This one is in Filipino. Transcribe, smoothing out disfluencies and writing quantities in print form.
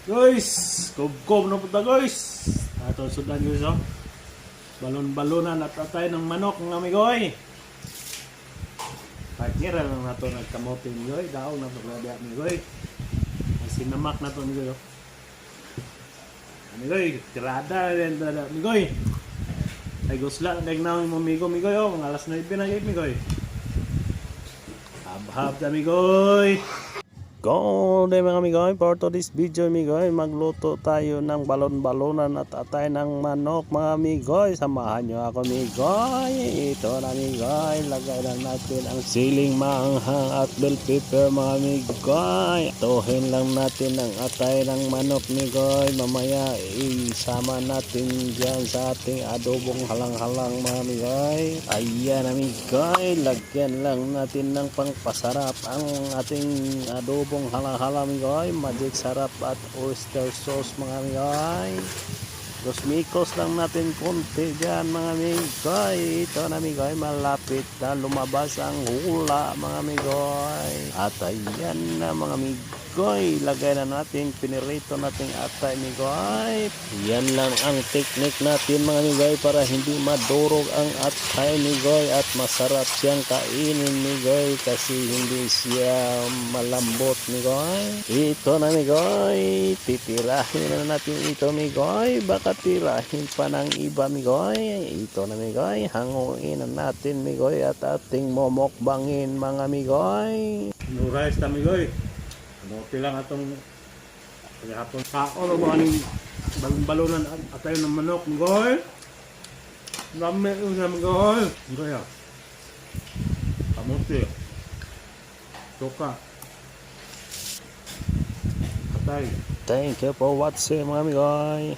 Guys, kubkob na punta guys. Ato sudan guys oh. Balon-balonan at atay ng manok ng amigoy. Partner lang na to nagkamote amigoy. Daog na to grabe amigoy. Sinamak na to amigoy oh. Amigoy, tirada rin amigoy. Ay gusla na namin mo amigoy oh. Mga alas 9 na yun amigoy. Hab-hab na amigoy. Go day mga amigoy, for today's video amigoy, magluto tayo ng balon-balonan at atay ng manok mga amigoy. Samahan nyo ako amigoy. Ito na amigoy, lagay lang natin ang siling maanghang at bell pepper mga amigoy. Tuhin lang natin ang atay ng manok amigoy. Mamaya isama natin dyan sa ating adobong halang-halang mga amigoy. Ayan amigoy, lagyan lang natin ng pangpasarap ang ating adobong halang-halang amigoy, magic sarap at oyster sauce mga amigoy. Dos mikos lang natin konti dyan mga amigoy. Ito na amigoy, malapit na lumabas ang hula mga amigoy. At ayan na mga amigoy, lagay na natin, pinirito natin atay amigoy. Yan lang ang technique natin mga amigoy para hindi madurog ang atay amigoy at masarap siyang kainin amigoy kasi hindi siya malambot amigoy. Ito na amigoy, titirahin na natin ito amigoy, baka tirahin pa ng iba migoy. Ito na migoy, hanguin na natin migoy at ating momokbangin mga migoy. No rice na migoy. Ano lang atong hapon kaon o mga ning balon-balonan at tayo ng manok migoy. Rami yung na migoy. Migoy ah. Kamuti. Toka. Atay. Thank you for watching mga amigoy.